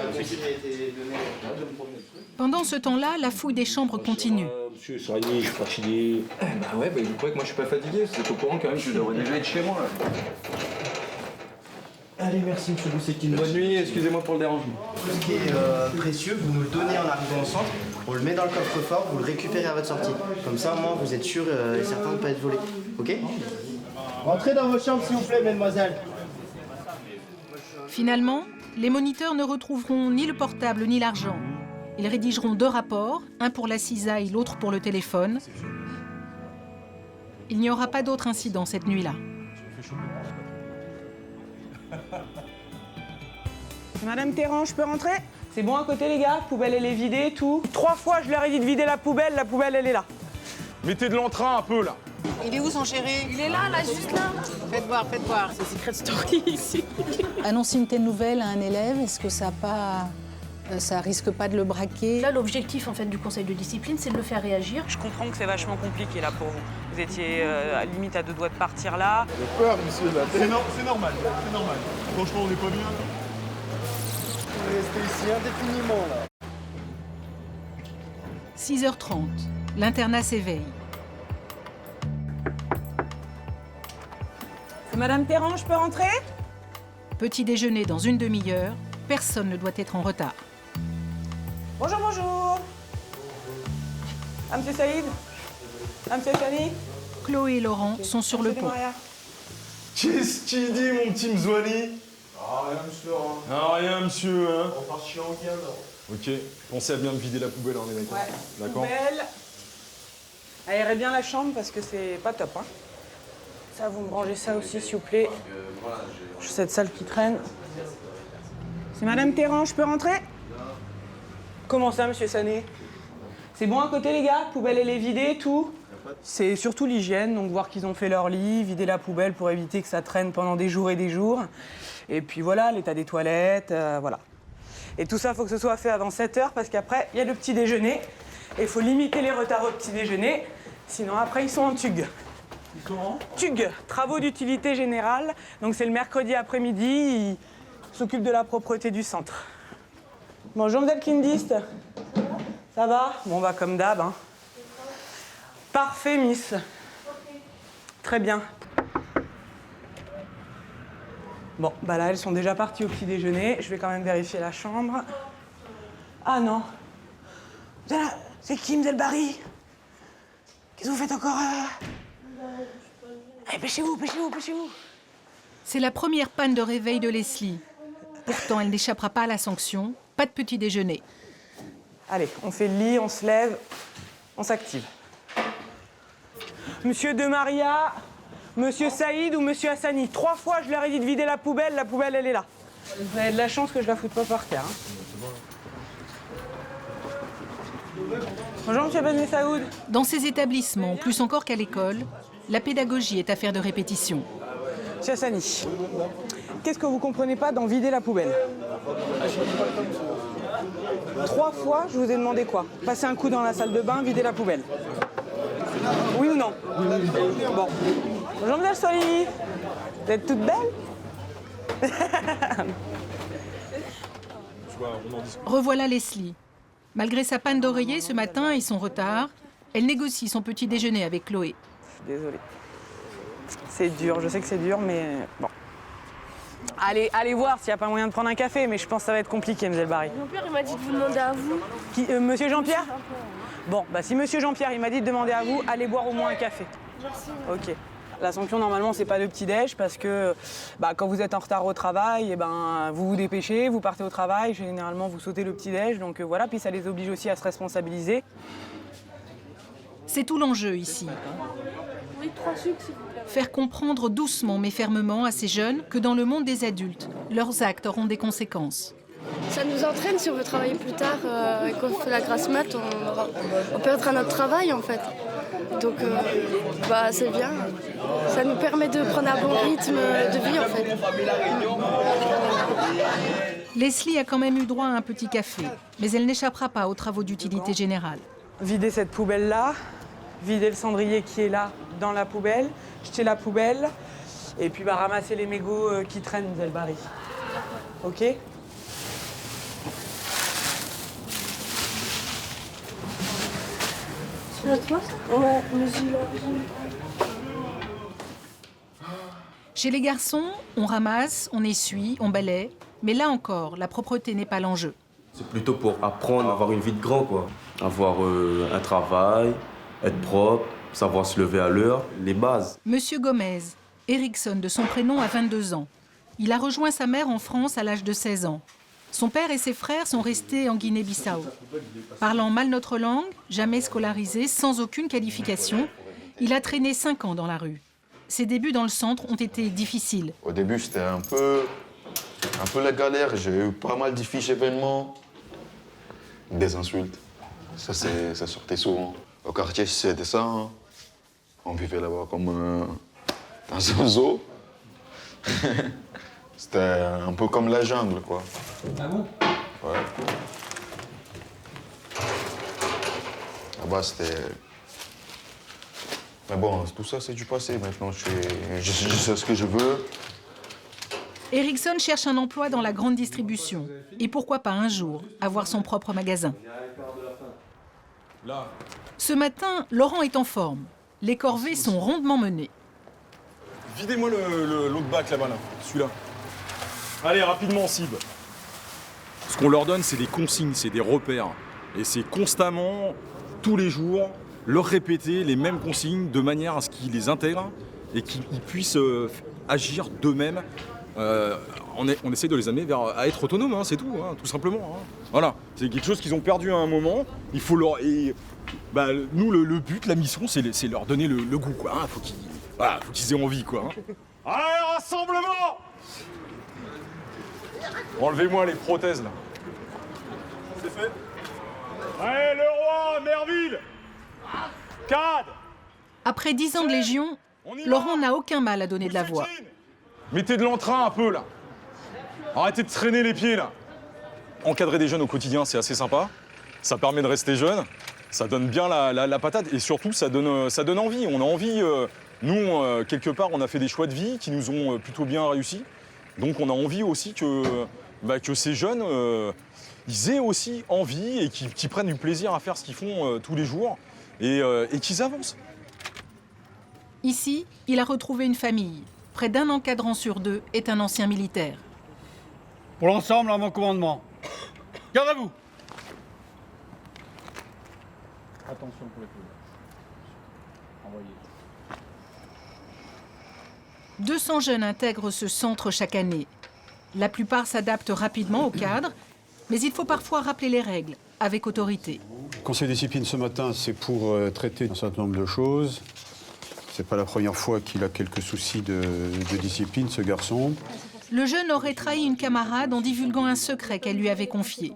Pendant ce temps-là, la fouille des chambres continue. Monsieur, ça je suis fatigué. Bah ouais, bah vous croyez que moi je suis pas fatigué? Vous êtes au courant quand même que je devrais déjà être chez moi, là. Allez, merci, monsieur Boussekine. Bonne nuit, excusez-moi pour le dérangement. Tout ce qui est précieux, vous nous le donnez en arrivant au centre, on le met dans le coffre-fort, vous le récupérez à votre sortie. Comme ça, au moins, vous êtes sûr et certain de ne pas être volé. Ok? Rentrez dans vos chambres, s'il vous plaît, mesdemoiselles. Finalement, les moniteurs ne retrouveront ni le portable ni l'argent. Ils rédigeront 2 rapports, un pour la cisaille, l'autre pour le téléphone. Il n'y aura pas d'autre incident cette nuit-là. Madame Terran, je peux rentrer? C'est bon à côté, les gars? Poubelle, elle est vidée, tout. 3 fois, je leur ai dit de vider la poubelle, elle est là. Mettez de l'entrain un peu, là. Il est où son chéri? Il est là, juste là. Faites voir. C'est Secret Story ici. Annoncer une telle nouvelle à un élève, est-ce que ça risque pas de le braquer? Là, l'objectif en fait du conseil de discipline, c'est de le faire réagir. Je comprends que c'est vachement compliqué là pour vous. Vous étiez limite à 2 doigts de partir là. J'ai peur, monsieur. C'est normal. Franchement, on n'est pas bien, là. Vous restez ici indéfiniment, là. 6h30, l'internat s'éveille. Madame Terran, je peux rentrer? Petit déjeuner dans une demi-heure, personne ne doit être en retard. Bonjour. Ah, monsieur Saïd? Ah, monsieur Chani? Chloé et Laurent sont sur le pont. Qu'est-ce qu'il dit, mon petit Mzouani? Ah, rien, monsieur. Ah, rien, monsieur, hein. On part chier en 15 heures. Ok, pensez à bien vider la poubelle, on est d'accord? Ouais. D'accord. Poubelle. Aérez bien la chambre parce que c'est pas top, hein. Ça, vous me rangez ça aussi, s'il vous plaît. Cette salle qui traîne. C'est Madame Terran, je peux rentrer? Comment ça, monsieur Sané? C'est bon à côté, les gars? Poubelle, elle est vidée, tout? C'est surtout l'hygiène, donc voir qu'ils ont fait leur lit, vider la poubelle pour éviter que ça traîne pendant des jours et des jours. Et puis voilà, l'état des toilettes, voilà. Et tout ça, il faut que ce soit fait avant 7h parce qu'après, il y a le petit déjeuner. Et il faut limiter les retards au petit déjeuner, sinon après, ils sont en TUG. TUG, travaux d'utilité générale. Donc c'est le mercredi après-midi, ils s'occupe de la propreté du centre. Bonjour, Mdel Kindist. Ça va? Bon, bah, comme d'hab. Hein. Parfait, Miss. Très bien. Bon, bah là, elles sont déjà parties au petit déjeuner. Je vais quand même vérifier la chambre. Ah non. C'est qui, Mdel Barry? Qu'est-ce que vous faites encore? Allez, pêchez-vous. C'est la première panne de réveil de Leslie. Pourtant, elle n'échappera pas à la sanction. Pas de petit déjeuner. Allez, on fait le lit, on se lève, on s'active. Monsieur De Maria, Monsieur Saïd ou Monsieur Hassani, 3 fois je leur ai dit de vider la poubelle elle est là. Vous avez de la chance que je la foute pas par terre. Hein. Bonjour Monsieur Ben Saoud. Dans ces établissements, plus encore qu'à l'école, la pédagogie est affaire de répétition. Monsieur Hassani, qu'est-ce que vous comprenez pas dans vider la poubelle? 3 fois, je vous ai demandé quoi? Passer un coup dans la salle de bain, vider la poubelle. Oui ou non? Bon. Bonjour Madame Solini. Vous êtes toute belle? Revoilà Leslie. Malgré sa panne d'oreiller ce matin et son retard, elle négocie son petit déjeuner avec Chloé. Désolée. C'est dur, je sais que c'est dur, mais bon. Allez voir s'il n'y a pas moyen de prendre un café, mais je pense que ça va être compliqué, Mdel Barry. Jean-Pierre, il m'a dit de vous demander à vous. Qui, Monsieur Jean-Pierre? Bon, bah si Monsieur Jean-Pierre, il m'a dit de demander à vous, allez boire au moins un café. Merci. Ok. La sanction, normalement, c'est pas de petit-déj, parce que quand vous êtes en retard au travail, vous vous dépêchez, vous partez au travail, généralement, vous sautez le petit-déj, donc voilà, puis ça les oblige aussi à se responsabiliser. C'est tout l'enjeu ici. Oui, 3 sucres, s'il vous plaît. Faire comprendre doucement mais fermement à ces jeunes que dans le monde des adultes, leurs actes auront des conséquences. Ça nous entraîne si on veut travailler plus tard et qu'on fait la grasse mat, on perdra notre travail en fait. Donc c'est bien. Ça nous permet de prendre un bon rythme de vie en fait. Leslie a quand même eu droit à un petit café, mais elle n'échappera pas aux travaux d'utilité générale. Vider cette poubelle-là, vider le cendrier qui est là dans la poubelle, jeter la poubelle, et puis ramasser les mégots qui traînent, Mdel Barry. Ok? C'est à toi ça? Ouais, mais Chez les garçons, on ramasse, on essuie, on balaie, mais là encore, la propreté n'est pas l'enjeu. C'est plutôt pour apprendre à avoir une vie de grand, quoi. Avoir un travail, être propre, savoir se lever à l'heure, les bases. Monsieur Gomez, Erickson de son prénom, a 22 ans. Il a rejoint sa mère en France à l'âge de 16 ans. Son père et ses frères sont restés en Guinée-Bissau. Parlant mal notre langue, jamais scolarisé, sans aucune qualification, il a traîné 5 ans dans la rue. Ses débuts dans le centre ont été difficiles. Au début, c'était un peu la galère. J'ai eu pas mal de fiches événements, des insultes. Ça sortait souvent. Au quartier, c'était ça. Hein. On vivait là-bas comme dans un zoo. C'était un peu comme la jungle, quoi. Ah bon? Ouais. Là-bas, c'était... Mais bon, tout ça, c'est du passé. Maintenant, je sais ce que je veux. Erickson cherche un emploi dans la grande distribution. Et pourquoi pas un jour avoir son propre magasin. Ce matin, Laurent est en forme. Les corvées sont rondement menées. Videz-moi l'autre bac là-bas, là. Celui-là. Allez, rapidement, Sib. Ce qu'on leur donne, c'est des consignes, c'est des repères. Et c'est constamment, tous les jours, leur répéter les mêmes consignes de manière à ce qu'ils les intègrent et qu'ils puissent agir d'eux-mêmes. On essaie de les amener à être autonomes, hein, c'est tout, hein, tout simplement. Hein. Voilà, c'est quelque chose qu'ils ont perdu à un moment. Il faut leur... nous, le but, la mission, c'est leur donner le goût, quoi. Hein. Faut qu'ils aient envie, quoi. Hein. Allez, rassemblement! Enlevez-moi les prothèses, là. C'est fait. Allez, le roi, Merville! Cad! Après 10 ans de Légion, Laurent n'a aucun mal à donner de la voix. Mettez de l'entrain un peu, là. Arrêtez de traîner les pieds, là. Encadrer des jeunes au quotidien, c'est assez sympa. Ça permet de rester jeune. Ça donne bien la patate. Et surtout, ça donne envie. On a envie... nous, quelque part, on a fait des choix de vie qui nous ont plutôt bien réussi. Donc on a envie aussi que ces jeunes, ils aient aussi envie et qu'ils prennent du plaisir à faire ce qu'ils font tous les jours et qu'ils avancent. Ici, il a retrouvé une famille. Près d'un encadrant sur 2 est un ancien militaire. Pour l'ensemble, à mon commandement. Garde à vous. Attention pour les coups. Envoyez. 200 jeunes intègrent ce centre chaque année. La plupart s'adaptent rapidement au cadre, mais il faut parfois rappeler les règles, avec autorité. Le conseil de discipline ce matin, c'est pour traiter un certain nombre de choses. C'est pas la première fois qu'il a quelques soucis de discipline, ce garçon. Le jeune aurait trahi une camarade en divulguant un secret qu'elle lui avait confié.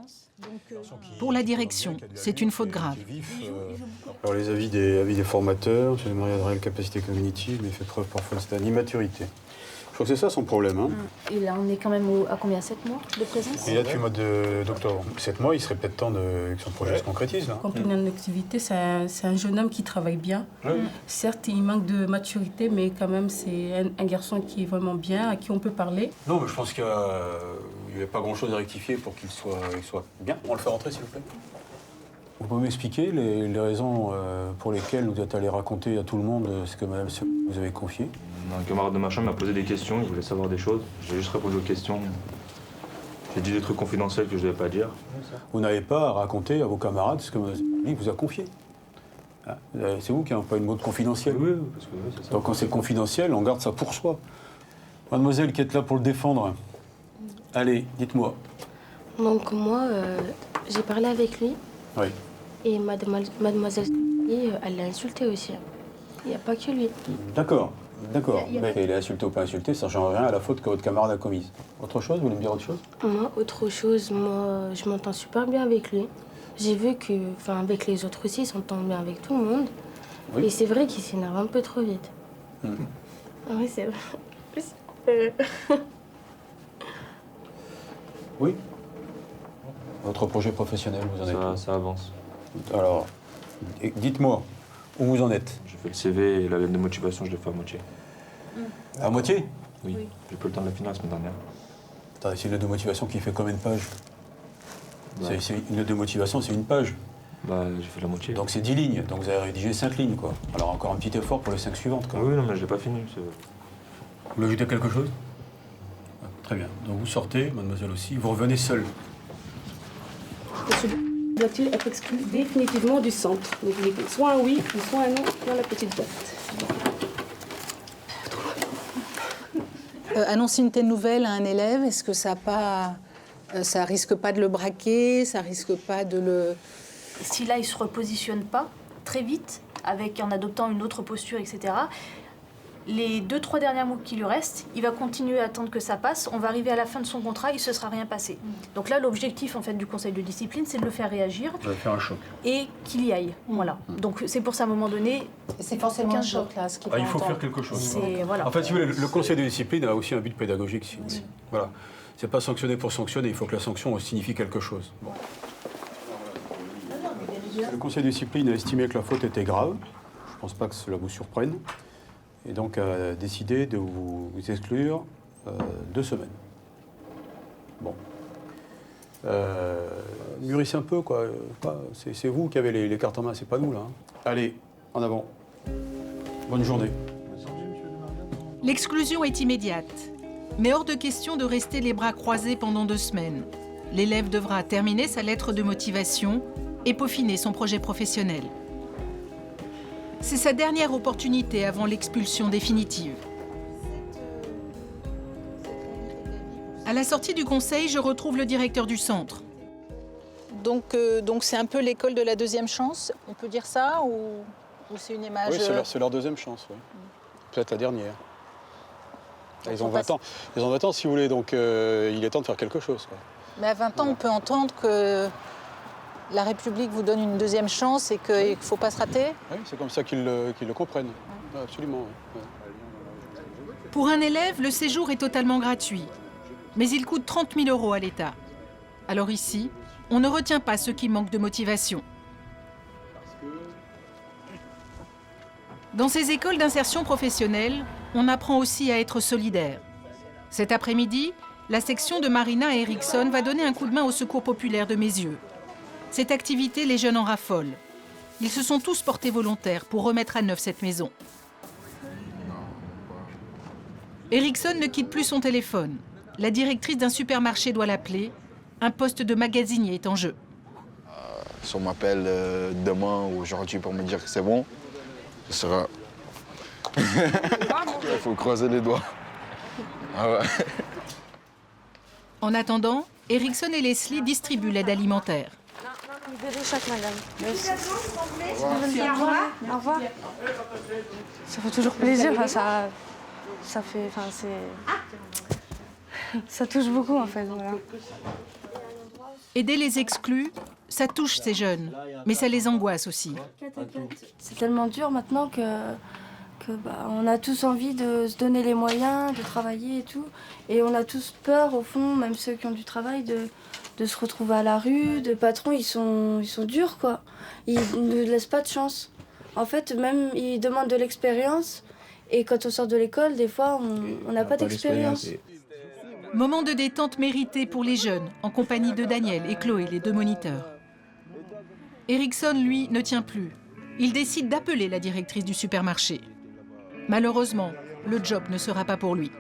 Pour la direction, c'est une faute grave. Alors les avis des formateurs, c'est Maria de réelle capacité cognitive, mais il fait preuve parfois d'une immaturité. Je crois que c'est ça son problème. Hein. Et là, on est quand même à combien, 7 mois de présence? Et là, depuis le mois d'octobre. 7 mois, il serait peut-être temps que son projet se concrétise. Là. Quand on est en activité, c'est un jeune homme qui travaille bien. Certes, il manque de maturité, mais quand même, c'est un garçon qui est vraiment bien, à qui on peut parler. Non, mais je pense qu'il n'y a pas grand-chose à rectifier pour qu'il soit bien. On le fait rentrer, s'il vous plaît. Vous pouvez m'expliquer les raisons pour lesquelles vous êtes allé raconter à tout le monde ce que madame vous avez confié? Un camarade de ma chambre m'a posé des questions, il voulait savoir des choses. J'ai juste répondu aux questions. J'ai dit des trucs confidentiels que je ne devais pas dire. Vous n'avez pas à raconter à vos camarades ce que madame vous a confié. C'est vous qui n'avez pas une mode confidentielle. Oui, parce que c'est ça. Donc quand c'est confidentiel, on garde ça pour soi. Mademoiselle qui est là pour le défendre, allez, dites-moi. Donc moi, j'ai parlé avec lui. Oui. Et mademoiselle, elle l'a insulté aussi. Il n'y a pas que lui. D'accord. Mais il est insulté ou pas insulté, ça ne change rien à la faute que votre camarade a commise. Autre chose, vous voulez me dire autre chose? Moi, autre chose, je m'entends super bien avec lui. J'ai vu que, avec les autres aussi, il s'entend bien avec tout le monde. Oui. Et c'est vrai qu'il s'énerve un peu trop vite. Oui, c'est vrai. Oui. Votre projet professionnel, vous en êtes où? Ça avance. Alors, dites-moi, où vous en êtes? J'ai fait le CV et la lettre de motivation, je l'ai fait à moitié. À moitié? Oui. J'ai pas le temps de la finir la semaine dernière. Attendez, c'est une lettre de motivation qui fait combien de pages? C'est une lettre de motivation, c'est une page. J'ai fait la moitié. Donc c'est 10 lignes, donc vous avez rédigé 5 lignes, quoi. Alors encore un petit effort pour les 5 suivantes, quoi. Oui, non, mais je l'ai pas fini. Vous voulez ajouter quelque chose? Très bien. Donc vous sortez, mademoiselle aussi, vous revenez seul. Monsieur doit-il être exclu définitivement du centre? Donc il est soit un oui, soit un non dans la petite boîte. Annoncer une telle nouvelle à un élève, est-ce que ça risque pas de le braquer, ça risque pas de le... Si là, il ne se repositionne pas très vite, en adoptant une autre posture, etc., les 2-3 derniers mots qui lui restent, il va continuer à attendre que ça passe. On va arriver à la fin de son contrat, il ne se sera rien passé. Donc là, l'objectif en fait, du conseil de discipline, c'est de le faire réagir. Ça va faire un choc. Et qu'il y aille. Voilà. Donc c'est pour ça, à un moment donné... C'est forcément un choc, là, ce qu'il il faut faire quelque chose. Voilà. En fait, si vous voulez, le conseil de discipline a aussi un but pédagogique. Si vous voulez. Voilà. C'est pas sanctionner pour sanctionner, il faut que la sanction signifie quelque chose. Bon. Le conseil de discipline a estimé que la faute était grave. Je ne pense pas que cela vous surprenne. Et donc a décidé de vous exclure 2 semaines. Bon. Mûrissez un peu, quoi. C'est vous qui avez les cartes en main, c'est pas nous, là. Hein. Allez, en avant. Bonne journée. L'exclusion est immédiate. Mais hors de question de rester les bras croisés pendant 2 semaines. L'élève devra terminer sa lettre de motivation et peaufiner son projet professionnel. C'est sa dernière opportunité avant l'expulsion définitive. À la sortie du conseil, je retrouve le directeur du centre. Donc c'est un peu l'école de la deuxième chance, on peut dire ça, ou c'est une image... Oui, c'est leur deuxième chance, oui. Peut-être la dernière. Ils ont 20 ans. Ils ont 20 ans, si vous voulez, donc il est temps de faire quelque chose, quoi. Mais à 20 ans, on peut entendre que la République vous donne une deuxième chance et qu'il ne faut pas se rater? Oui, c'est comme ça qu'ils le comprennent. Ouais. Absolument. Ouais. Pour un élève, le séjour est totalement gratuit. Mais il coûte 30 000 € à l'État. Alors ici, on ne retient pas ceux qui manquent de motivation. Dans ces écoles d'insertion professionnelle, on apprend aussi à être solidaire. Cet après-midi, la section de Marina et Erickson va donner un coup de main au secours populaire de Meyzieux. Cette activité, les jeunes en raffolent. Ils se sont tous portés volontaires pour remettre à neuf cette maison. Erickson ne quitte plus son téléphone. La directrice d'un supermarché doit l'appeler. Un poste de magasinier est en jeu. Si on m'appelle demain ou aujourd'hui pour me dire que c'est bon, ce sera... Il faut croiser les doigts. Ah ouais. En attendant, Erickson et Leslie distribuent l'aide alimentaire. Libérez chaque madame. Merci. Au revoir. Ça fait toujours plaisir. Ça fait... Enfin, c'est... Ça touche beaucoup, en fait. Voilà. Aider les exclus, ça touche ces jeunes, mais ça les angoisse aussi. C'est tellement dur maintenant que on a tous envie de se donner les moyens, de travailler et tout. Et on a tous peur, au fond, même ceux qui ont du travail, de se retrouver à la rue. De patrons, ils sont durs, quoi. Ils ne laissent pas de chance. En fait, même, ils demandent de l'expérience. Et quand on sort de l'école, des fois, on n'a pas d'expérience. Moment de détente mérité pour les jeunes, en compagnie de Daniel et Chloé, les deux moniteurs. Erickson, lui, ne tient plus. Il décide d'appeler la directrice du supermarché. Malheureusement, le job ne sera pas pour lui.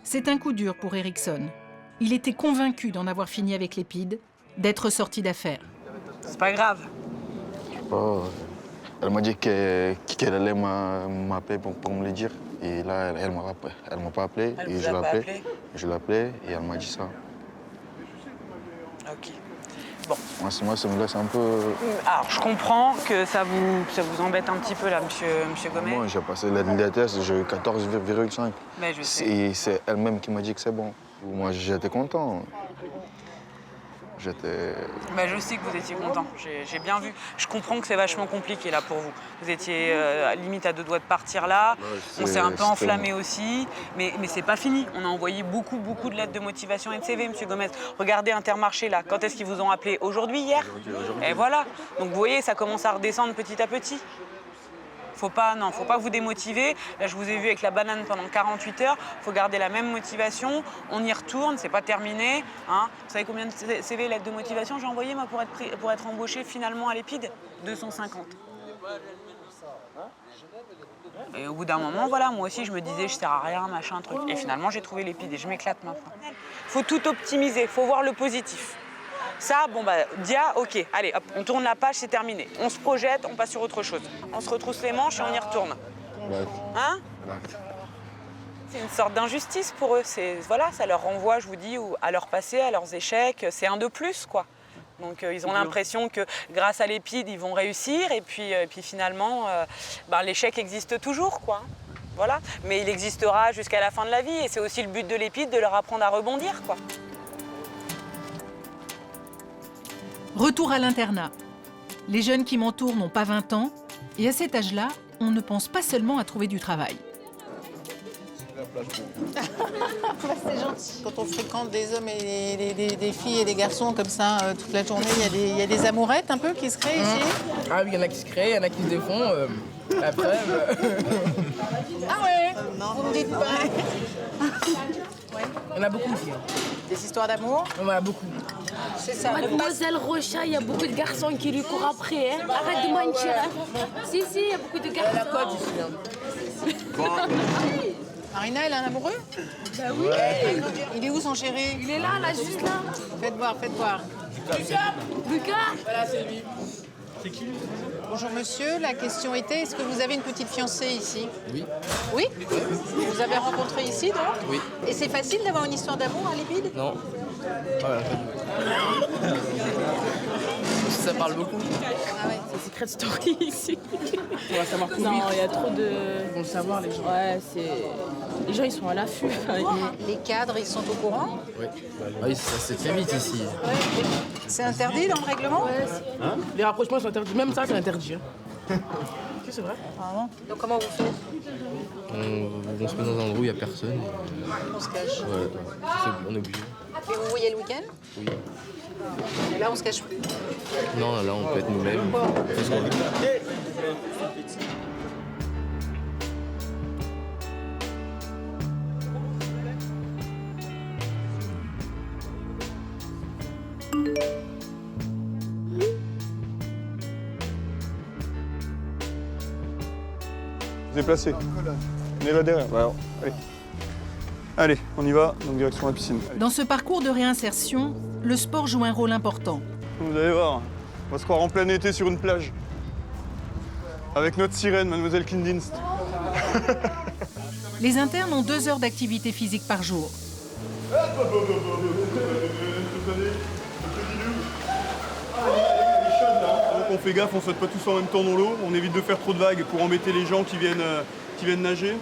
C'est un coup dur pour Erickson. Il était convaincu d'en avoir fini avec l'Épide, d'être sorti d'affaires. C'est pas grave. Je sais pas. Elle m'a dit qu'elle allait m'appeler pour me le dire. Et là, elle m'a pas appelé. Elle et vous je a l'ai pas appelé. appelé? Je l'ai appelé et elle m'a dit ça. Ok. Bon. Moi, ça me laisse un peu... Alors, je comprends que ça vous embête un petit peu, là, monsieur Gomez. Moi, j'ai passé la test, j'ai eu 14,5. Mais je sais. Et c'est elle-même qui m'a dit que c'est bon. Moi, j'étais content. Mais je sais que vous étiez content, j'ai bien vu. Je comprends que c'est vachement compliqué là pour vous. Vous étiez limite à deux doigts de partir là. On s'est un peu enflammé aussi, mais c'est pas fini. On a envoyé beaucoup de lettres de motivation et de CV, monsieur Gomez. Regardez Intermarché là, quand est-ce qu'ils vous ont appelé? Aujourd'hui, hier? Et voilà. Donc vous voyez, ça commence à redescendre petit à petit. Faut pas vous démotiver. Là, je vous ai vu avec la banane pendant 48 heures. Faut garder la même motivation. On y retourne, c'est pas terminé. Hein. Vous savez combien de CV, lettres de motivation j'ai envoyé moi pour être embauché finalement à l'Épide? 250. Et au bout d'un moment, voilà, moi aussi je me disais je sers à rien, machin, truc. Et finalement j'ai trouvé l'Épide et je m'éclate maintenant. Faut tout optimiser, faut voir le positif. Ça, bon bah, Dia, ok, allez, hop, on tourne la page, c'est terminé. On se projette, on passe sur autre chose. On se retrousse les manches et on y retourne. Hein? C'est une sorte d'injustice pour eux. Voilà, ça leur renvoie, je vous dis, à leur passé, à leurs échecs. C'est un de plus, quoi. Donc ils ont l'impression que grâce à l'Épide, ils vont réussir. Et puis finalement, l'échec existe toujours, quoi. Voilà. Mais il existera jusqu'à la fin de la vie. Et c'est aussi le but de l'Épide, de leur apprendre à rebondir, quoi. Retour à l'internat. Les jeunes qui m'entourent n'ont pas 20 ans, et à cet âge-là, on ne pense pas seulement à trouver du travail. C'est gentil. Quand on fréquente des hommes et des filles et des garçons comme ça toute la journée, il y a des amourettes un peu qui se créent ici. Ah oui, il y en a qui se créent, il y en a qui se défont. Après... Ah ouais? Vous me dites pas. Il y en a beaucoup ici. Des histoires d'amour? Il y en a beaucoup. C'est ça. Mademoiselle Rocha, il y a beaucoup de garçons qui lui courent après. Hein. Arrête de mentir. Hein. Si, il y a beaucoup de garçons. La côte ici. Marina, elle a un amoureux? Bah oui. Il est où son chéri? Il est là, juste là. Faites voir. Lucas. Voilà, c'est lui. C'est qui? Bonjour monsieur, la question était, est-ce que vous avez une petite fiancée ici? Oui. Oui? Vous avez rencontré ici donc? Oui. Et c'est facile d'avoir une histoire d'amour à l'Épide? Non. Voilà. Ça parle beaucoup. Ah ouais, c'est Secret Story ici. On va savoir tout non, vite. il y a trop de... Ils vont le savoir, les gens. Ouais, les gens, ils sont à l'affût. Les cadres, ils sont au courant? Oui. Oui, ça c'est très vite ici. Ouais. C'est interdit dans le règlement? Ouais, hein? Les rapprochements sont interdits. Même ça, c'est interdit. Hein. C'est vrai. Vraiment? Donc comment vous faites? On se met dans un endroit où il n'y a personne. On se cache. Ouais, on est obligé. Et vous voyez le week-end? Oui. Et là, on se cache plus? Non, là, on peut être nous-mêmes. On fait ce qu'on veut. déplacer. On est là derrière. Bah alors, allez. Allez, on y va, donc direction la piscine. Allez. Dans ce parcours de réinsertion, le sport joue un rôle important. Vous allez voir, on va se croire en plein été sur une plage. Avec notre sirène, Mademoiselle Kindienst. Les internes ont 2 heures d'activité physique par jour. On fait gaffe, on saute pas tous en même temps dans l'eau, on évite de faire trop de vagues pour embêter les gens qui viennent nager.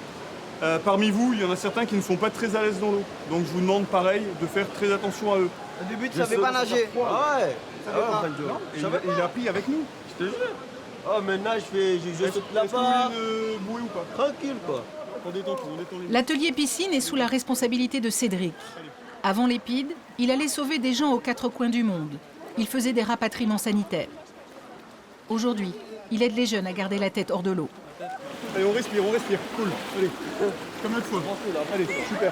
Parmi vous, il y en a certains qui ne sont pas très à l'aise dans l'eau. Donc je vous demande pareil de faire très attention à eux. Au début, tu savais pas nager. Ah ouais. Il a appris avec nous, je te jure. Oh maintenant je saute là-bas. Est-ce que vous voulez une bouée ou pas? Tranquille quoi. On détend tout, L'atelier piscine est sous la responsabilité de Cédric. Avant l'Épide, il allait sauver des gens aux 4 coins du monde. Il faisait des rapatriements sanitaires. Aujourd'hui, il aide les jeunes à garder la tête hors de l'eau. Allez, on respire, cool. Allez, comme l'autre fois. Allez, super.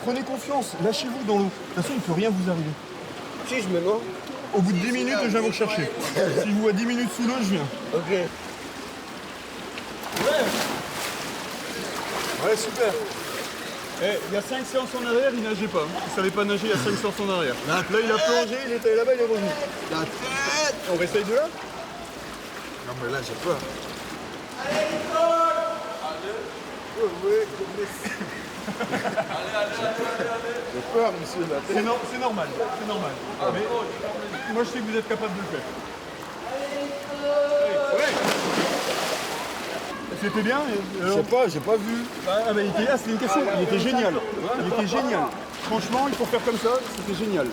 Prenez confiance, lâchez-vous dans l'eau. De toute façon, il ne peut rien vous arriver. Si je me noie. Au bout de 10 minutes, je viens vous rechercher. Si je vous vois 10 minutes sous l'eau, je viens. Ok. Ouais, super. Il y a 5 séances en arrière, il nageait pas. Il savait pas nager, il y a 5 séances en arrière. Là, il a plongé, il était là-bas, il est revenu. La tête. On réessaye de là? Non, mais là, j'ai peur. Allez, J'ai peur, monsieur. C'est normal, c'est normal. Mais moi, je sais que vous êtes capable de le faire. C'était bien? Je sais pas, j'ai pas vu. Ah bah c'était une question, il était génial. Il était génial. Franchement, il faut faire comme ça, c'était génial.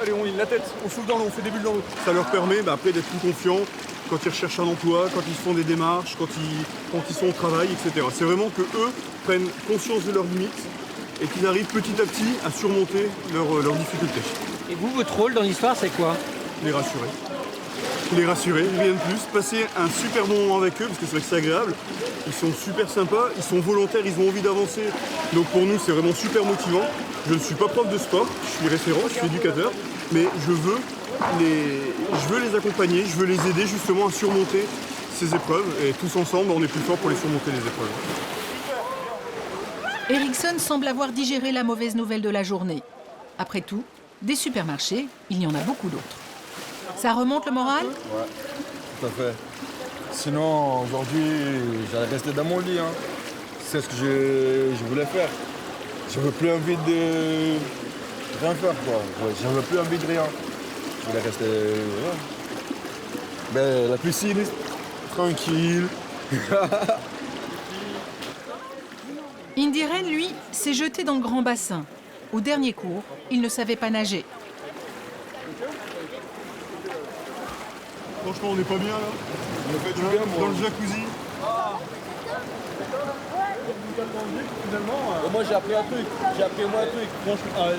Allez, on ligne la tête, on souffle dans l'eau, on fait des bulles dans l'eau. Ça leur permet après d'être plus confiants quand ils recherchent un emploi, quand ils font des démarches, quand ils sont au travail, etc. C'est vraiment que eux prennent conscience de leurs limites et qu'ils arrivent petit à petit à surmonter leurs difficultés. Et vous, votre rôle dans l'histoire, c'est quoi? Les rassurer. Les rassurer, rien de plus. Passer un super bon moment avec eux, parce que c'est vrai que c'est agréable. Ils sont super sympas, ils sont volontaires, ils ont envie d'avancer. Donc pour nous, c'est vraiment super motivant. Je ne suis pas prof de sport, je suis référent, je suis éducateur, mais je veux les accompagner, je veux les aider justement à surmonter ces épreuves. Et tous ensemble, on est plus forts pour les surmonter, les épreuves. Ericsson semble avoir digéré la mauvaise nouvelle de la journée. Après tout, des supermarchés, il y en a beaucoup d'autres. Ça remonte le moral? Ouais, tout à fait. Sinon, aujourd'hui, j'allais rester dans mon lit. C'est ce que je voulais faire. Je n'avais plus envie de rien faire, quoi. Je n'avais plus envie de rien. Je voulais rester... Ouais. Ben, la piscine, tranquille. Indiren, lui, s'est jeté dans le grand bassin. Au dernier cours, il ne savait pas nager. Franchement, on n'est pas bien là. On a fait du bien dans le jacuzzi. Finalement, moi j'ai appris un truc.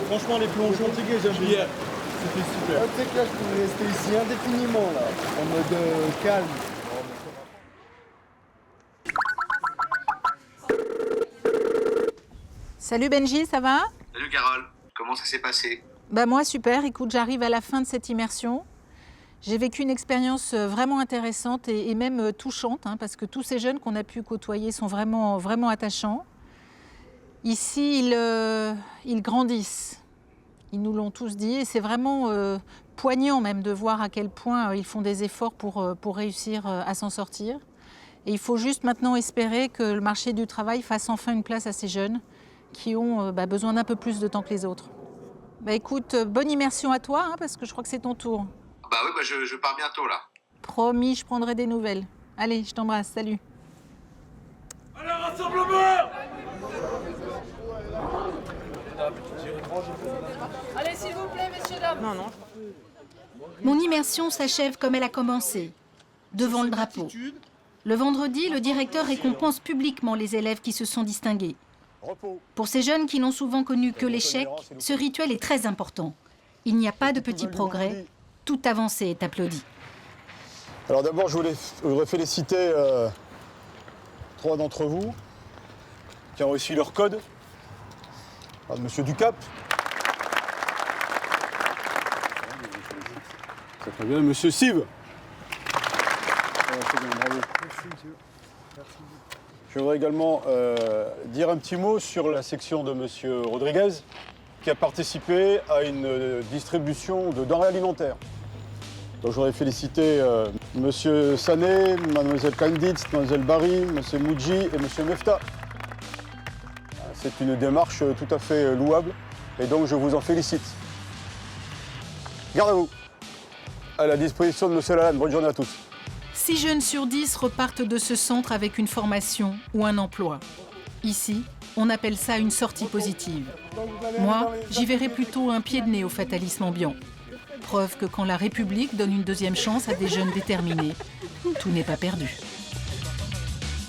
Franchement, les plongeons, j'aime bien. C'était super. Tu sais que là, je pourrais rester ici indéfiniment, là, en mode calme. Salut Benji, ça va? Salut Carole, comment ça s'est passé? Bah moi super, écoute, j'arrive à la fin de cette immersion. J'ai vécu une expérience vraiment intéressante et même touchante, parce que tous ces jeunes qu'on a pu côtoyer sont vraiment, vraiment attachants. Ici, ils grandissent. Ils nous l'ont tous dit et c'est vraiment poignant même de voir à quel point ils font des efforts pour réussir à s'en sortir. Et il faut juste maintenant espérer que le marché du travail fasse enfin une place à ces jeunes qui ont besoin d'un peu plus de temps que les autres. Écoute, bonne immersion à toi, parce que je crois que c'est ton tour. Bah oui, je pars bientôt là. Promis, je prendrai des nouvelles. Allez, je t'embrasse, salut. Allez, rassemblement! Allez, s'il vous plaît, messieurs, dames. Non. Mon immersion s'achève comme elle a commencé, devant le drapeau. Le vendredi, le directeur récompense publiquement les élèves qui se sont distingués. Pour ces jeunes qui n'ont souvent connu que l'échec, ce rituel est très important. Il n'y a pas de petits progrès, toute avancée est applaudie. Alors d'abord, je voudrais féliciter 3 d'entre vous qui ont réussi leur code. Alors, Monsieur Ducap. C'est très bien, Monsieur Sive. Bravo. Je voudrais également dire un petit mot sur la section de M. Rodriguez, qui a participé à une distribution de denrées alimentaires. Donc, je voudrais féliciter M. Sané, Mlle Kanditz, Mlle Barry, M. Moudji et M. Mefta. C'est une démarche tout à fait louable et donc je vous en félicite. Garde à vous. À la disposition de M. Lalanne. Bonne journée à tous. 6 jeunes sur 10 repartent de ce centre avec une formation ou un emploi. Ici, on appelle ça une sortie positive. Moi, j'y verrais plutôt un pied de nez au fatalisme ambiant. Preuve que quand la République donne une deuxième chance à des jeunes déterminés, tout n'est pas perdu.